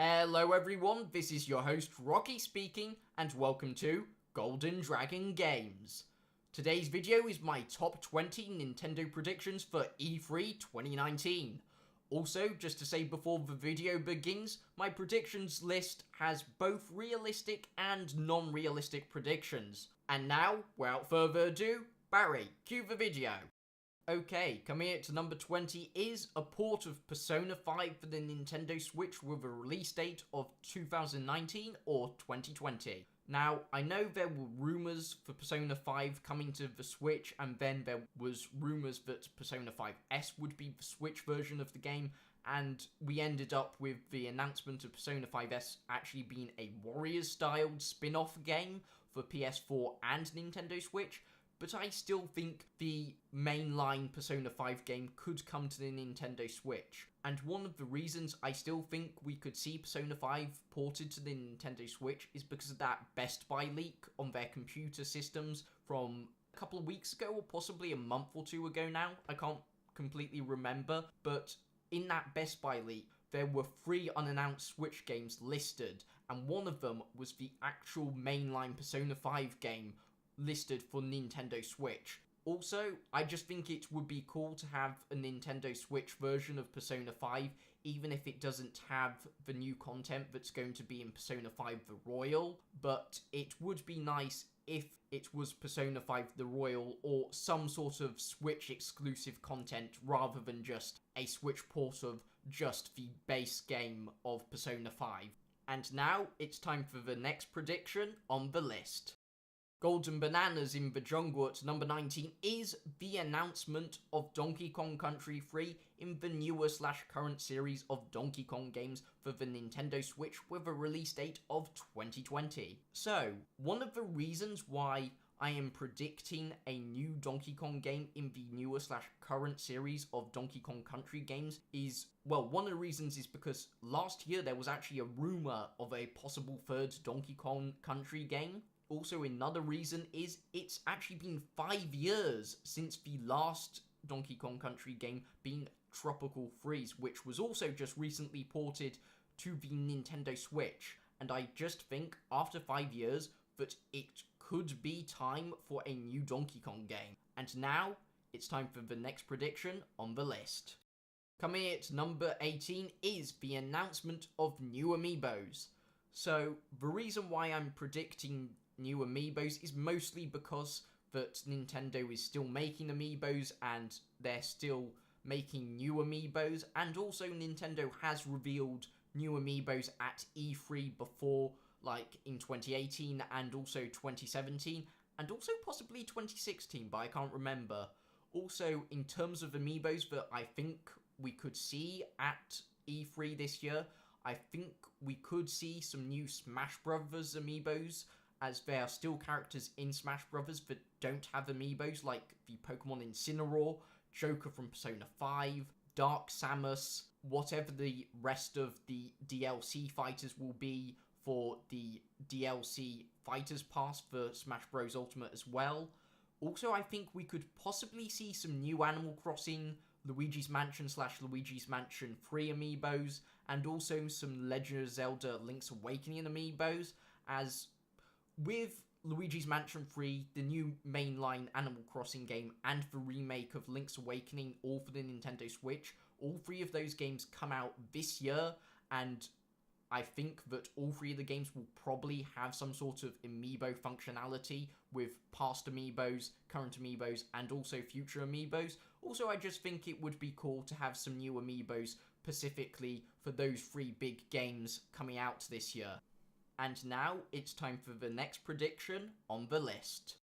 Hello everyone, this is your host Rocky speaking, and welcome to Golden Dragon Games. Today's video is my top 20 Nintendo predictions for E3 2019. Also, just to say before the video begins, my predictions list has both realistic and non-realistic predictions. And now, without further ado, Barry, cue the video. Okay, coming in at number 20 is a port of Persona 5 for the Nintendo Switch with a release date of 2019 or 2020. Now, I know there were rumours for Persona 5 coming to the Switch, and then there was rumours that Persona 5S would be the Switch version of the game, and we ended up with the announcement of Persona 5S actually being a Warriors-styled spin-off game for PS4 and Nintendo Switch. But I still think the mainline Persona 5 game could come to the Nintendo Switch. And one of the reasons I still think we could see Persona 5 ported to the Nintendo Switch is because of that Best Buy leak on their computer systems from a couple of weeks ago, or possibly a month or two ago now. I can't completely remember, but in that Best Buy leak, there were 3 unannounced Switch games listed, and one of them was the actual mainline Persona 5 game listed for Nintendo Switch. Also, I just think it would be cool to have a Nintendo Switch version of Persona 5, even if it doesn't have the new content that's going to be in Persona 5 The Royal, but it would be nice if it was Persona 5 The Royal or some sort of Switch exclusive content rather than just a Switch port of just the base game of Persona 5. And now, it's time for the next prediction on the list. Golden Bananas in the Jungle at number 19 is the announcement of Donkey Kong Country 3 in the newer/current series of Donkey Kong games for the Nintendo Switch with a release date of 2020. So, one of the reasons why I am predicting a new Donkey Kong game in the newer/current series of Donkey Kong Country games is, well, one of the reasons is because last year there was actually a rumor of a possible third Donkey Kong Country game. Also, another reason is it's actually been 5 years since the last Donkey Kong Country game being Tropical Freeze, which was also just recently ported to the Nintendo Switch. And I just think, after 5 years, that it could be time for a new Donkey Kong game. And now, it's time for the next prediction on the list. Coming in at number 18 is the announcement of new amiibos. So, the reason why I'm predicting new amiibos is mostly because that Nintendo is still making amiibos and they're still making new amiibos, and also Nintendo has revealed new amiibos at E3 before, like in 2018 and also 2017 and also possibly 2016, but I can't remember. Also, in terms of amiibos that I think we could see at E3 this year, I think we could see some new Smash Brothers amiibos, as there are still characters in Smash Brothers that don't have amiibos, like the Pokemon Incineroar, Joker from Persona 5, Dark Samus, whatever the rest of the DLC fighters will be for the DLC Fighters Pass for Smash Bros. Ultimate as well. Also, I think we could possibly see some new Animal Crossing, Luigi's Mansion/Luigi's Mansion 3 amiibos, and also some Legend of Zelda Link's Awakening amiibos, as with Luigi's Mansion 3, the new mainline Animal Crossing game, and the remake of Link's Awakening, all for the Nintendo Switch, all 3 of those games come out this year, and I think that all 3 of the games will probably have some sort of amiibo functionality with past amiibos, current amiibos, and also future amiibos. Also, I just think it would be cool to have some new amiibos specifically for those 3 big games coming out this year. And now, it's time for the next prediction on the list.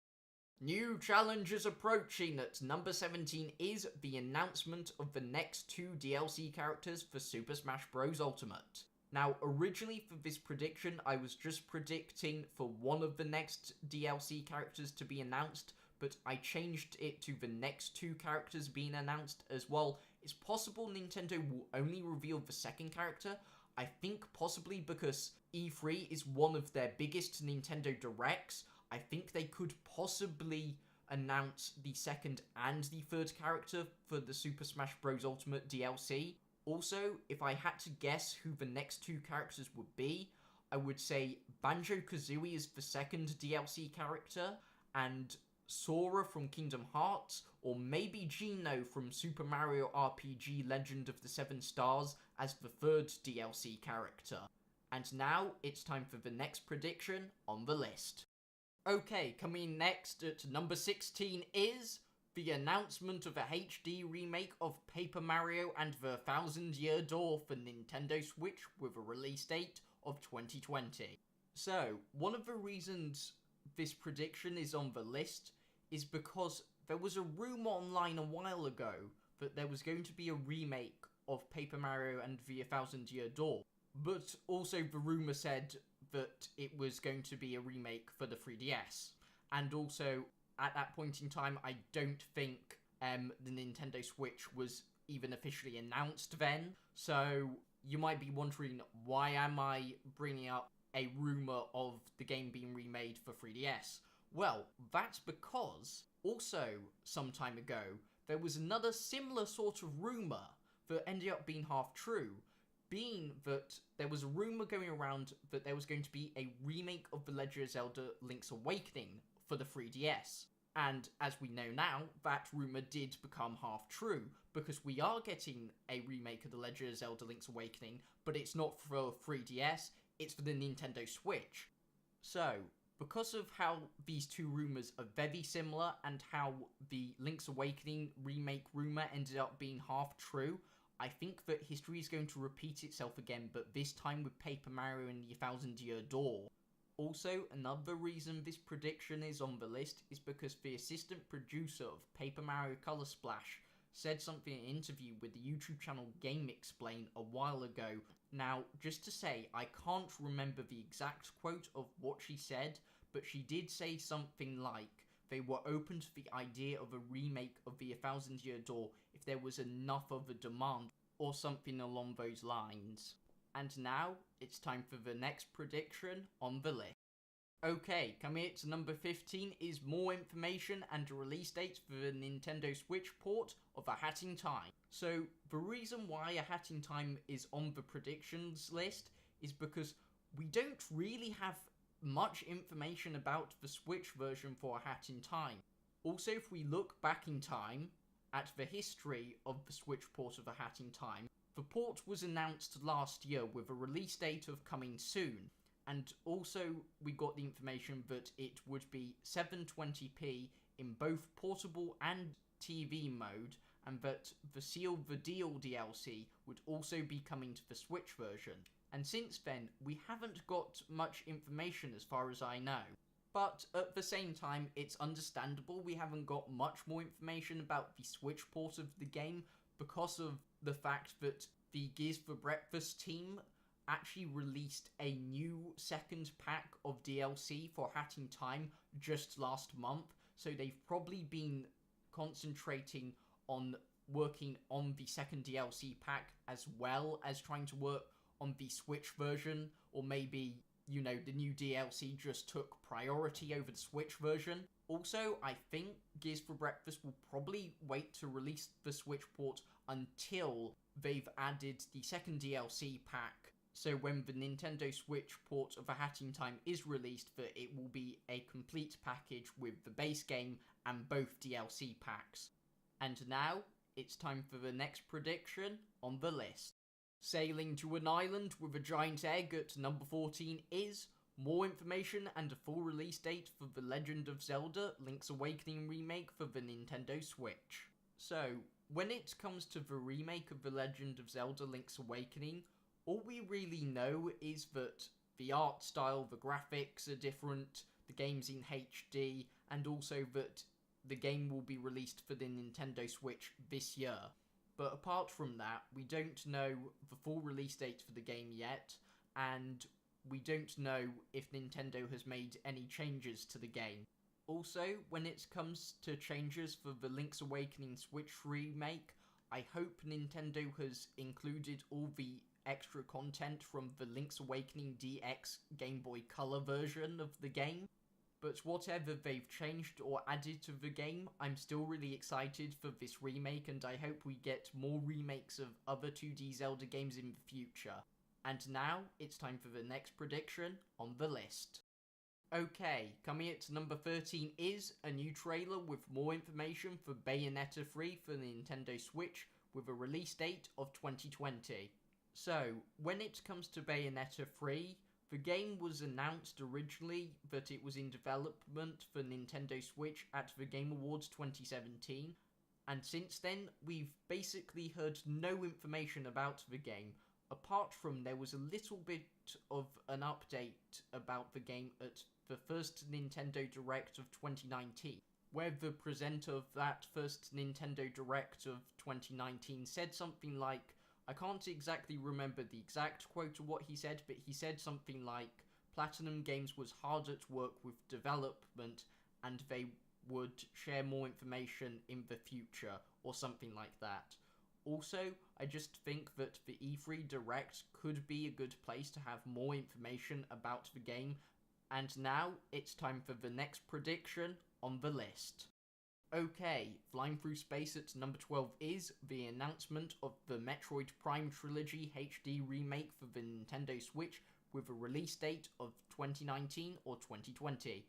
New challenges approaching at number 17 is the announcement of the next 2 DLC characters for Super Smash Bros. Ultimate. Now, originally for this prediction, I was just predicting for one of the next DLC characters to be announced, but I changed it to the next 2 characters being announced as well. It's possible Nintendo will only reveal the second character. I think possibly because E3 is one of their biggest Nintendo Directs. I think they could possibly announce the second and the third character for the Super Smash Bros. Ultimate DLC. Also, if I had to guess who the next two characters would be, I would say Banjo-Kazooie is the second DLC character, and Sora from Kingdom Hearts, or maybe Geno from Super Mario RPG Legend of the Seven Stars as the third DLC character. And now, it's time for the next prediction on the list. Okay, coming next at number 16 is the announcement of a HD remake of Paper Mario and the Thousand Year Door for Nintendo Switch with a release date of 2020. So, one of the reasons this prediction is on the list is because there was a rumour online a while ago that there was going to be a remake of Paper Mario and the Thousand Year Door, but also the rumour said that it was going to be a remake for the 3DS. And also, at that point in time, I don't think the Nintendo Switch was even officially announced then. So you might be wondering, why am I bringing up a rumour of the game being remade for 3DS? Well, that's because, also some time ago, there was another similar sort of rumour that ended up being half true, being that there was a rumour going around that there was going to be a remake of The Legend of Zelda Link's Awakening for the 3DS. And as we know now, that rumour did become half true, because we are getting a remake of The Legend of Zelda Link's Awakening, but it's not for 3DS, it's for the Nintendo Switch. So, because of how these two rumours are very similar, and how the Link's Awakening remake rumour ended up being half true, I think that history is going to repeat itself again, but this time with Paper Mario and the Thousand Year Door. Also, another reason this prediction is on the list is because the assistant producer of Paper Mario Color Splash said something in an interview with the YouTube channel Game Explain a while ago. Now, just to say, I can't remember the exact quote of what she said, but she did say something like they were open to the idea of a remake of the Thousand Year Door if there was enough of a demand, or something along those lines. And now, it's time for the next prediction on the list. Okay, coming in to number 15 is more information and a release date for the Nintendo Switch port of A Hat in Time. So, the reason why A Hat in Time is on the predictions list is because we don't really have much information about the Switch version for A Hat in Time. Also, if we look back in time at the history of the Switch port of A Hat in Time, the port was announced last year with a release date of coming soon, and also we got the information that it would be 720p in both portable and TV mode, and that the Seal the Deal DLC would also be coming to the Switch version. And since then, we haven't got much information as far as I know. But at the same time, it's understandable we haven't got much more information about the Switch port of the game, because of the fact that the Gears for Breakfast team actually released a new second pack of DLC for Hat in Time just last month, so they've probably been concentrating on working on the second DLC pack as well as trying to work on the Switch version, or maybe, you know, the new DLC just took priority over the Switch version. Also, I think Gears for Breakfast will probably wait to release the Switch port until they've added the second DLC pack. So when the Nintendo Switch port of A Hat in Time is released, that it will be a complete package with the base game and both DLC packs. And now, it's time for the next prediction on the list. Sailing to an island with a giant egg at number 14 is more information and a full release date for The Legend of Zelda Link's Awakening remake for the Nintendo Switch. So, when it comes to the remake of The Legend of Zelda Link's Awakening, all we really know is that the art style, the graphics are different, the game's in HD, and also that the game will be released for the Nintendo Switch this year. But apart from that, we don't know the full release date for the game yet, and we don't know if Nintendo has made any changes to the game. Also, when it comes to changes for the Link's Awakening Switch remake, I hope Nintendo has included all the extra content from the Link's Awakening DX Game Boy Color version of the game, But whatever they've changed or added to the game, I'm still really excited for this remake, and I hope we get more remakes of other 2D Zelda games in the future. And now, it's time for the next prediction on the list. Okay, coming at number 13 is a new trailer with more information for Bayonetta 3 for the Nintendo Switch, with a release date of 2020. So, when it comes to Bayonetta 3, the game was announced originally that it was in development for Nintendo Switch at the Game Awards 2017, and since then, we've basically heard no information about the game, apart from there was a little bit of an update about the game at the first Nintendo Direct of 2019, where the presenter of that first Nintendo Direct of 2019 said something like, I can't exactly remember the exact quote of what he said, but he said something like, Platinum Games was hard at work with development and they would share more information in the future, or something like that. Also, I just think that the E3 Direct could be a good place to have more information about the game, and now it's time for the next prediction on the list. Okay, flying through space at number 12 is the announcement of the Metroid Prime Trilogy HD remake for the Nintendo Switch with a release date of 2019 or 2020.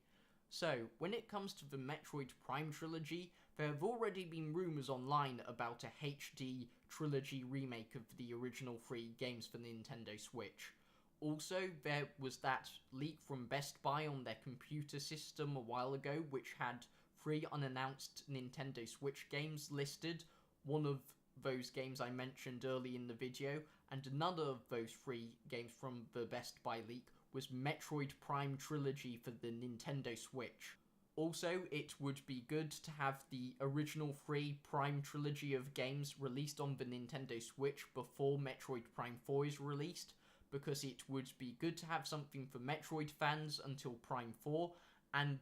So, when it comes to the Metroid Prime Trilogy, there have already been rumours online about a HD trilogy remake of the original 3 games for the Nintendo Switch. Also, there was that leak from Best Buy on their computer system a while ago, which had 3 unannounced Nintendo Switch games listed, one of those games I mentioned early in the video, and another of those 3 games from the Best Buy leak was Metroid Prime Trilogy for the Nintendo Switch. Also, it would be good to have the original 3 Prime Trilogy of games released on the Nintendo Switch before Metroid Prime 4 is released, because it would be good to have something for Metroid fans until Prime 4, and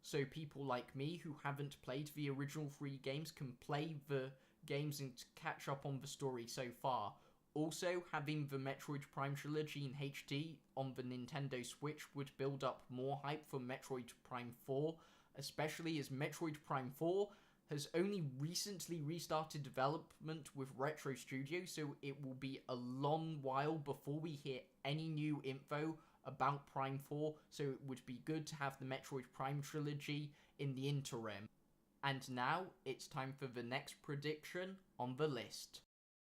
so people like me who haven't played the original 3 games can play the games and catch up on the story so far. Also, having the Metroid Prime Trilogy in HD on the Nintendo Switch would build up more hype for Metroid Prime 4, especially as Metroid Prime 4 has only recently restarted development with Retro Studio, so it will be a long while before we hear any new info about Prime 4, so it would be good to have the Metroid Prime Trilogy in the interim. And now, it's time for the next prediction on the list.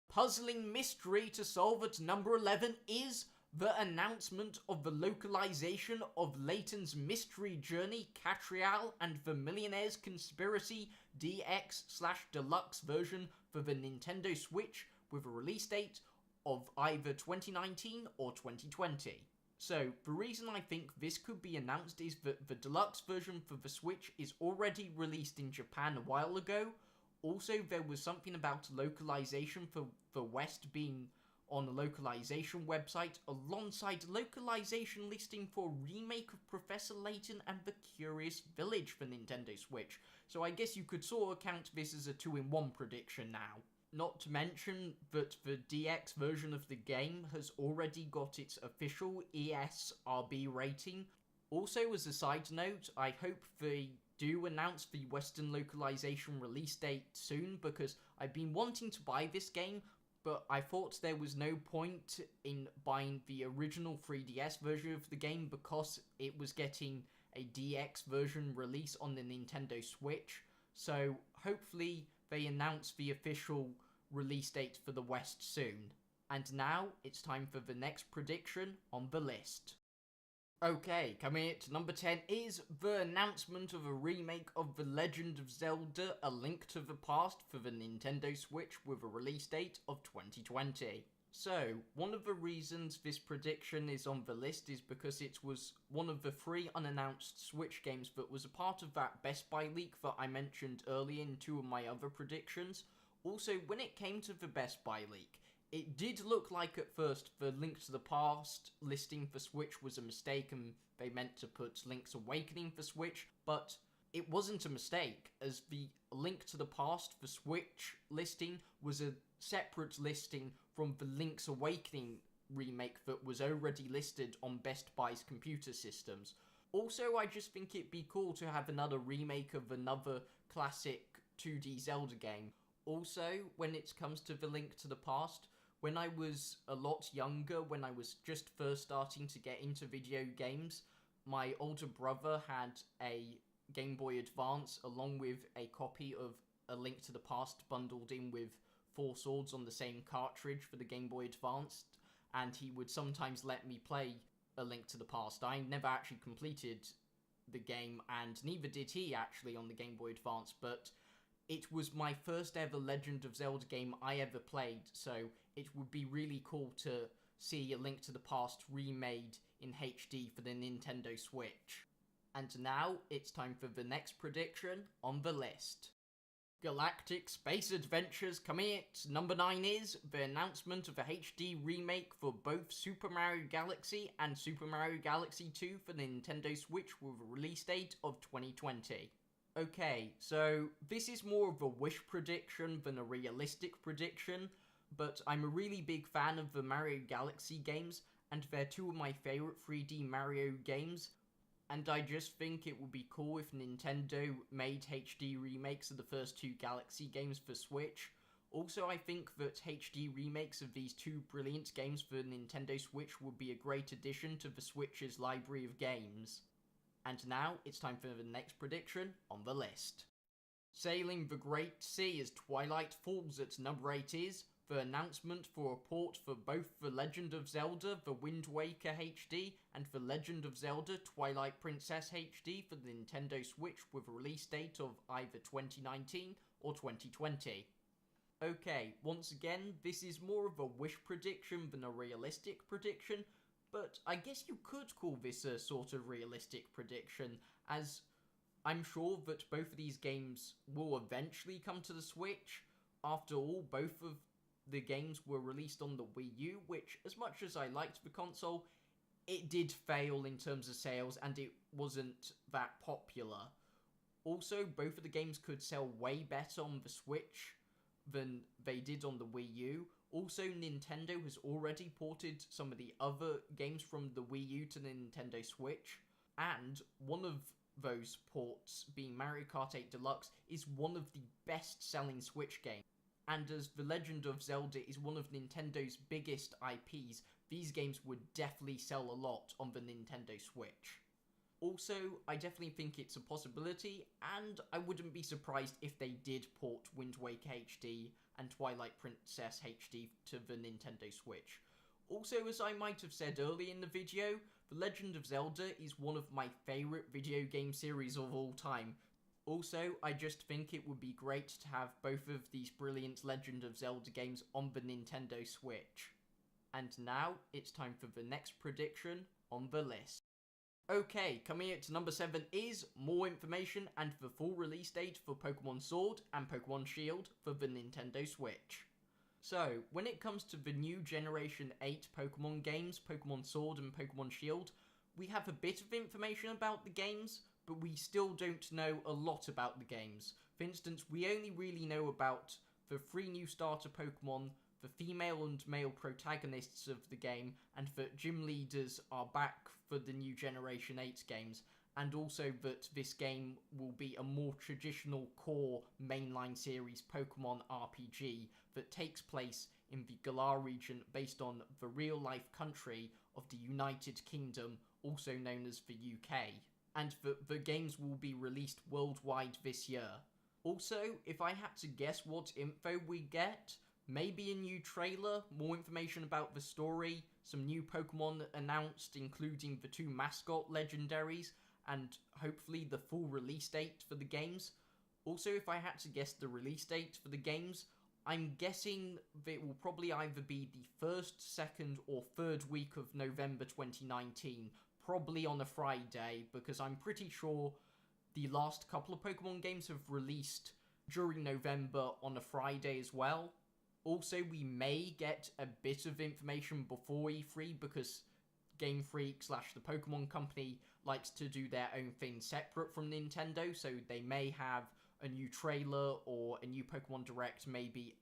Puzzling mystery to solve at number 11 is the announcement of the localization of Layton's Mystery Journey Catrial and the Millionaire's Conspiracy DX/Deluxe version for the Nintendo Switch with a release date of either 2019 or 2020. So, the reason I think this could be announced is that the deluxe version for the Switch is already released in Japan a while ago. Also, there was something about localization for the West being on a localization website alongside localization listing for a remake of Professor Layton and the Curious Village for Nintendo Switch. So I guess you could sort of count this as a 2-in-1 prediction now. Not to mention that the DX version of the game has already got its official ESRB rating. Also, as a side note, I hope they do announce the Western localization release date soon, because I've been wanting to buy this game, but I thought there was no point in buying the original 3DS version of the game because it was getting a DX version release on the Nintendo Switch. So hopefully they announce the official release date for the West soon. And now it's time for the next prediction on the list. Okay, coming at number 10 is the announcement of a remake of The Legend of Zelda: A Link to the Past for the Nintendo Switch with a release date of 2020. So, one of the reasons this prediction is on the list is because it was one of the 3 unannounced Switch games that was a part of that Best Buy leak that I mentioned earlier in 2 of my other predictions. Also, when it came to the Best Buy leak, it did look like at first the Link to the Past listing for Switch was a mistake and they meant to put Link's Awakening for Switch, but it wasn't a mistake, as the Link to the Past for Switch listing was a separate listing from the Link's Awakening remake that was already listed on Best Buy's computer systems. Also, I just think it'd be cool to have another remake of another classic 2D Zelda game. Also, when it comes to The Link to the Past, when I was a lot younger, when I was just first starting to get into video games, my older brother had a Game Boy Advance along with a copy of A Link to the Past bundled in with 4 Swords on the same cartridge for the Game Boy Advance, and he would sometimes let me play A Link to the Past. I never actually completed the game, and neither did he actually on the Game Boy Advance, but it was my first ever Legend of Zelda game I ever played, so it would be really cool to see A Link to the Past remade in HD for the Nintendo Switch. And now, it's time for the next prediction on the list. Galactic Space Adventures coming at number 9 is the announcement of a HD remake for both Super Mario Galaxy and Super Mario Galaxy 2 for the Nintendo Switch with a release date of 2020. Okay, so this is more of a wish prediction than a realistic prediction, but I'm a really big fan of the Mario Galaxy games, and they're 2 of my favourite 3D Mario games, and I just think it would be cool if Nintendo made HD remakes of the first 2 Galaxy games for Switch. Also, I think that HD remakes of these 2 brilliant games for Nintendo Switch would be a great addition to the Switch's library of games. And now, it's time for the next prediction on the list. Sailing the Great Sea as Twilight Falls at number 8 is the announcement for a port for both The Legend of Zelda The Wind Waker HD and The Legend of Zelda Twilight Princess HD for the Nintendo Switch with a release date of either 2019 or 2020. Okay, once again, this is more of a wish prediction than a realistic prediction, but I guess you could call this a sort of realistic prediction, as I'm sure that both of these games will eventually come to the Switch. After all, both of the games were released on the Wii U, which, as much as I liked the console, it did fail in terms of sales, and it wasn't that popular. Also, both of the games could sell way better on the Switch than they did on the Wii U. Also, Nintendo has already ported some of the other games from the Wii U to the Nintendo Switch, and one of those ports, being Mario Kart 8 Deluxe, is one of the best-selling Switch games. And as The Legend of Zelda is one of Nintendo's biggest IPs, these games would definitely sell a lot on the Nintendo Switch. Also, I definitely think it's a possibility, and I wouldn't be surprised if they did port Wind Waker HD and Twilight Princess HD to the Nintendo Switch. Also, as I might have said earlier in the video, The Legend of Zelda is one of my favourite video game series of all time. Also, I just think it would be great to have both of these brilliant Legend of Zelda games on the Nintendo Switch. And now, it's time for the next prediction on the list. Okay, coming at number 7 is more information and the full release date for Pokemon Sword and Pokemon Shield for the Nintendo Switch. So, when it comes to the new Generation 8 Pokemon games, Pokemon Sword and Pokemon Shield, we have a bit of information about the games, but we still don't know a lot about the games. For instance, we only really know about the 3 new starter Pokemon, the female and male protagonists of the game, and that gym leaders are back for the new Generation 8 games, and also that this game will be a more traditional core mainline series Pokemon RPG that takes place in the Galar region based on the real-life country of the United Kingdom, also known as the UK, and that the games will be released worldwide this year. Also, if I had to guess what info we get, maybe a new trailer, more information about the story, some new Pokemon announced including the 2 mascot legendaries, and hopefully the full release date for the games. Also, if I had to guess the release date for the games, I'm guessing that it will probably either be the 1st, 2nd, or 3rd week of November 2019, probably on a Friday, because I'm pretty sure the last couple of Pokemon games have released during November on a Friday as well. Also, we may get a bit of information before E3 because Game Freak / the Pokemon Company likes to do their own thing separate from Nintendo, so they may have a new trailer or a new Pokemon Direct maybe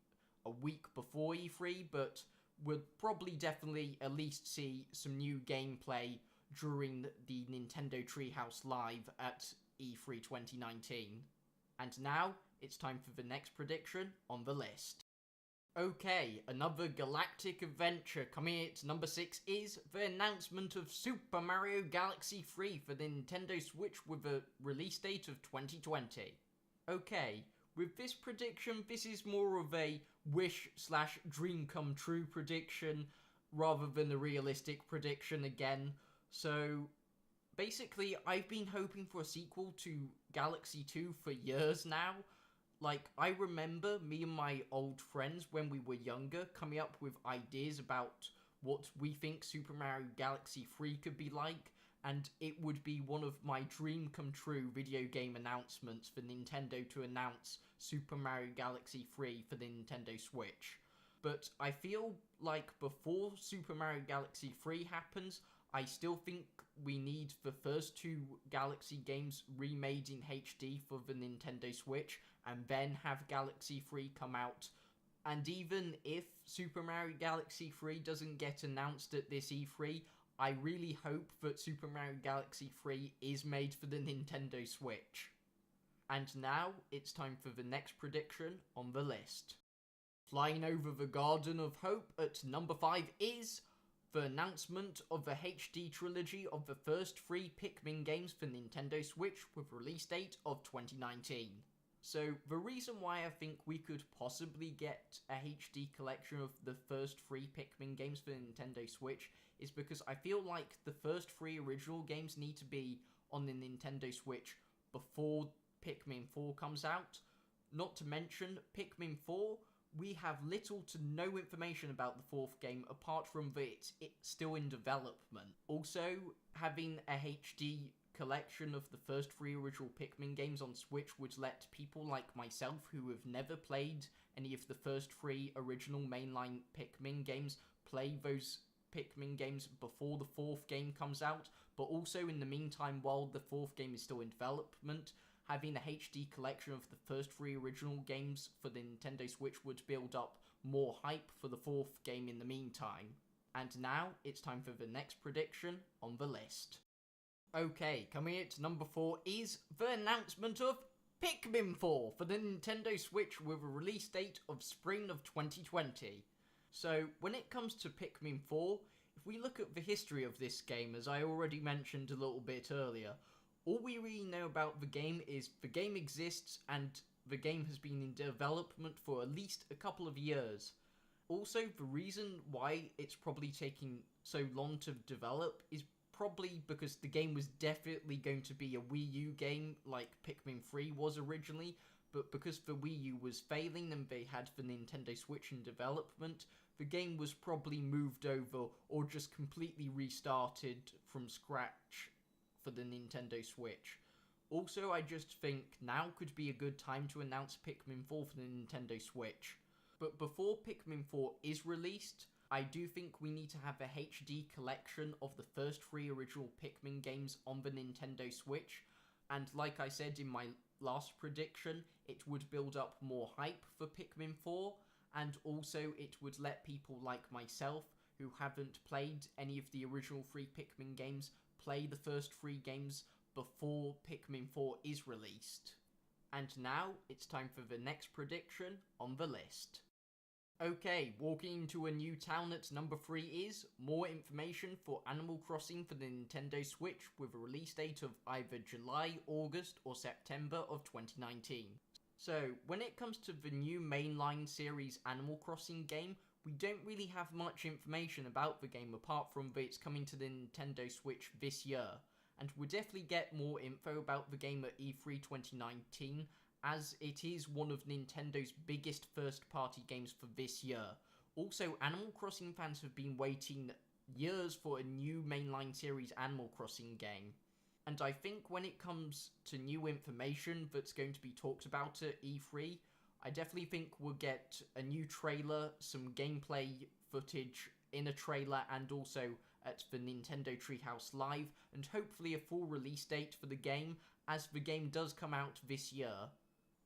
a week before E3, but we'll probably definitely at least see some new gameplay during the Nintendo Treehouse Live at E3 2019. And now, it's time for the next prediction on the list. Okay, another galactic adventure coming at number 6 is the announcement of Super Mario Galaxy 3 for the Nintendo Switch with a release date of 2020. Okay, with this prediction, this is more of a wish/dream come true prediction rather than a realistic prediction again. So, basically, I've been hoping for a sequel to Galaxy 2 for years now. Like, I remember me and my old friends when we were younger coming up with ideas about what we think Super Mario Galaxy 3 could be like, and it would be one of my dream come true video game announcements for Nintendo to announce Super Mario Galaxy 3 for the Nintendo Switch. But I feel like before Super Mario Galaxy 3 happens, I still think we need the first two Galaxy games remade in HD for the Nintendo Switch, and then have Galaxy 3 come out. And even if Super Mario Galaxy 3 doesn't get announced at this E3, I really hope that Super Mario Galaxy 3 is made for the Nintendo Switch. And now, it's time for the next prediction on the list. Flying over the Garden of Hope at number 5 is the announcement of the HD trilogy of the first 3 Pikmin games for Nintendo Switch with release date of 2019. So, the reason why I think we could possibly get a HD collection of the first 3 Pikmin games for Nintendo Switch is because I feel like the first 3 original games need to be on the Nintendo Switch before Pikmin 4 comes out. Not to mention, Pikmin 4, we have little to no information about the 4th game apart from that it's still in development. Also, having a HD collection of the first 3 original Pikmin games on Switch would let people like myself who have never played any of the first 3 original mainline Pikmin games play those Pikmin games before the 4th game comes out, but also in the meantime while the 4th game is still in development, having a HD collection of the first 3 original games for the Nintendo Switch would build up more hype for the 4th game in the meantime. And now, it's time for the next prediction on the list. Okay, coming at number 4 is the announcement of Pikmin 4 for the Nintendo Switch with a release date of spring of 2020. So, when it comes to Pikmin 4, if we look at the history of this game, as I already mentioned a little bit earlier, all we really know about the game is the game exists and the game has been in development for at least a couple of years. Also, the reason why it's probably taking so long to develop is probably because the game was definitely going to be a Wii U game like Pikmin 3 was originally, but because the Wii U was failing and they had the Nintendo Switch in development, the game was probably moved over or just completely restarted from scratch for the Nintendo Switch. Also, I just think now could be a good time to announce Pikmin 4 for the Nintendo Switch. But before Pikmin 4 is released, I do think we need to have a HD collection of the first 3 original Pikmin games on the Nintendo Switch, and like I said in my last prediction, it would build up more hype for Pikmin 4, and also it would let people like myself, who haven't played any of the original 3 Pikmin games, play the first 3 games before Pikmin 4 is released. And now, it's time for the next prediction on the list. Okay, walking into a new town at number 3 is more information for Animal Crossing for the Nintendo Switch with a release date of either July, August or September of 2019. So, when it comes to the new mainline series Animal Crossing game, we don't really have much information about the game apart from that it's coming to the Nintendo Switch this year. And we'll definitely get more info about the game at E3 2019, as it is one of Nintendo's biggest first-party games for this year. Also, Animal Crossing fans have been waiting years for a new mainline series Animal Crossing game. And I think when it comes to new information that's going to be talked about at E3, I definitely think we'll get a new trailer, some gameplay footage in a trailer, and also at the Nintendo Treehouse Live, and hopefully a full release date for the game, as the game does come out this year.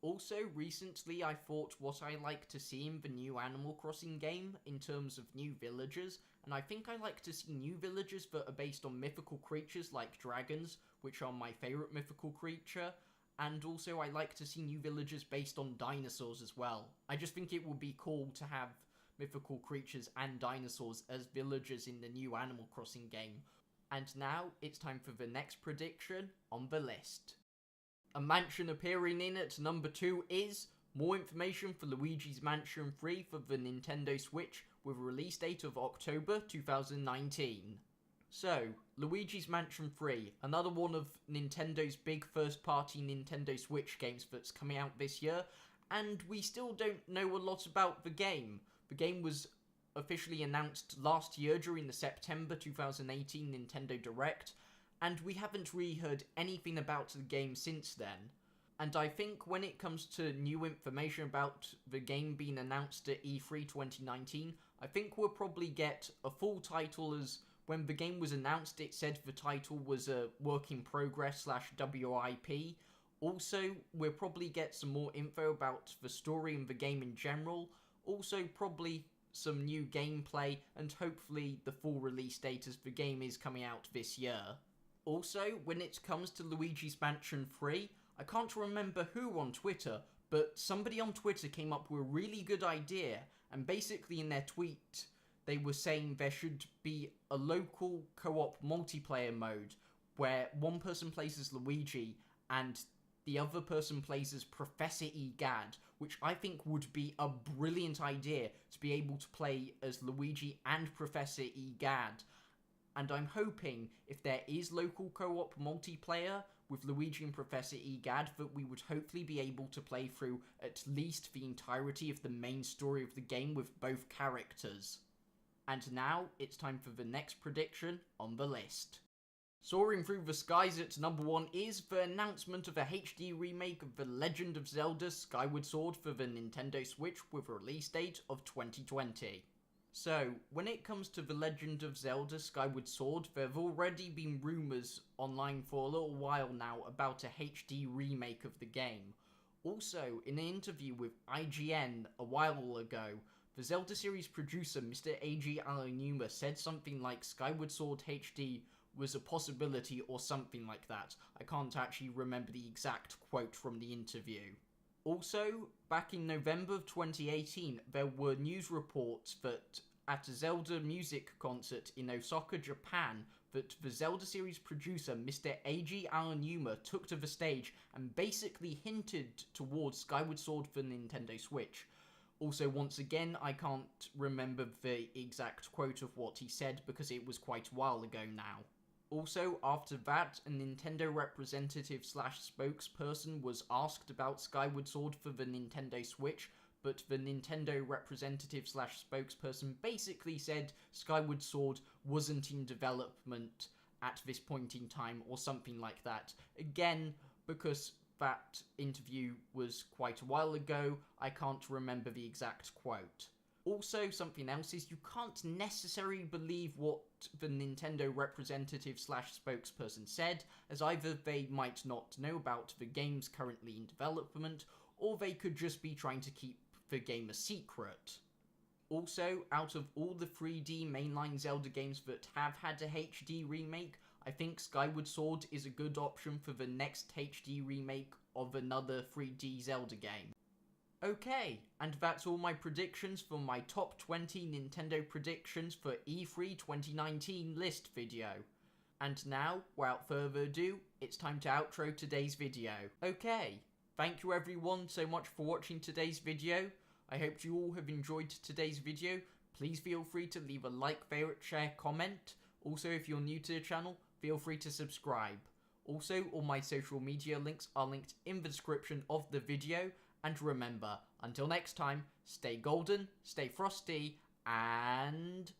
Also, recently I thought what I like to see in the new Animal Crossing game, in terms of new villagers, and I think I like to see new villages that are based on mythical creatures like dragons, which are my favourite mythical creature, and also I like to see new villages based on dinosaurs as well. I just think it would be cool to have mythical creatures and dinosaurs as villagers in the new Animal Crossing game. And now it's time for the next prediction on the list. A mansion appearing in at number 2 is more information for Luigi's Mansion 3 for the Nintendo Switch with a release date of October 2019. So, Luigi's Mansion 3, another one of Nintendo's big first-party Nintendo Switch games that's coming out this year, and we still don't know a lot about the game. The game was officially announced last year during the September 2018 Nintendo Direct, and we haven't really heard anything about the game since then. And I think when it comes to new information about the game being announced at E3 2019, I think we'll probably get a full title, as when the game was announced it said the title was a work in progress / WIP. Also, we'll probably get some more info about the story and the game in general. Also, probably some new gameplay, and hopefully the full release date as the game is coming out this year. Also, when it comes to Luigi's Mansion 3, I can't remember who on Twitter, but somebody on Twitter came up with a really good idea, and basically in their tweet they were saying there should be a local co-op multiplayer mode where one person plays as Luigi and the other person plays as Professor Egad, which I think would be a brilliant idea to be able to play as Luigi and Professor Egad. And I'm hoping if there is local co-op multiplayer with Luigi and Professor Egad that we would hopefully be able to play through at least the entirety of the main story of the game with both characters. And now it's time for the next prediction on the list. Soaring through the skies at number 1 is the announcement of a HD remake of The Legend of Zelda Skyward Sword for the Nintendo Switch with a release date of 2020. So, when it comes to The Legend of Zelda Skyward Sword, there have already been rumours online for a little while now about a HD remake of the game. Also, in an interview with IGN a while ago, the Zelda series producer Mr. A.G. Aonuma said something like Skyward Sword HD was a possibility or something like that. I can't actually remember the exact quote from the interview. Also, back in November of 2018, there were news reports that at a Zelda music concert in Osaka, Japan, that the Zelda series producer Mr. A.G. Aonuma took to the stage and basically hinted towards Skyward Sword for Nintendo Switch. Also, once again, I can't remember the exact quote of what he said because it was quite a while ago now. Also, after that, a Nintendo representative / spokesperson was asked about Skyward Sword for the Nintendo Switch, but the Nintendo representative / spokesperson basically said Skyward Sword wasn't in development at this point in time or something like that. Again, because that interview was quite a while ago, I can't remember the exact quote. Also, something else is you can't necessarily believe what the Nintendo representative / spokesperson said, as either they might not know about the games currently in development, or they could just be trying to keep the game a secret. Also, out of all the 3D mainline Zelda games that have had a HD remake, I think Skyward Sword is a good option for the next HD remake of another 3D Zelda game. Okay, and that's all my predictions for my top 20 Nintendo predictions for E3 2019 list video. And now, without further ado, it's time to outro today's video. Okay, thank you everyone so much for watching today's video. I hope you all have enjoyed today's video. Please feel free to leave a like, favourite, share, comment. Also, if you're new to the channel, feel free to subscribe. Also, all my social media links are linked in the description of the video. And remember, until next time, stay golden, stay frosty, and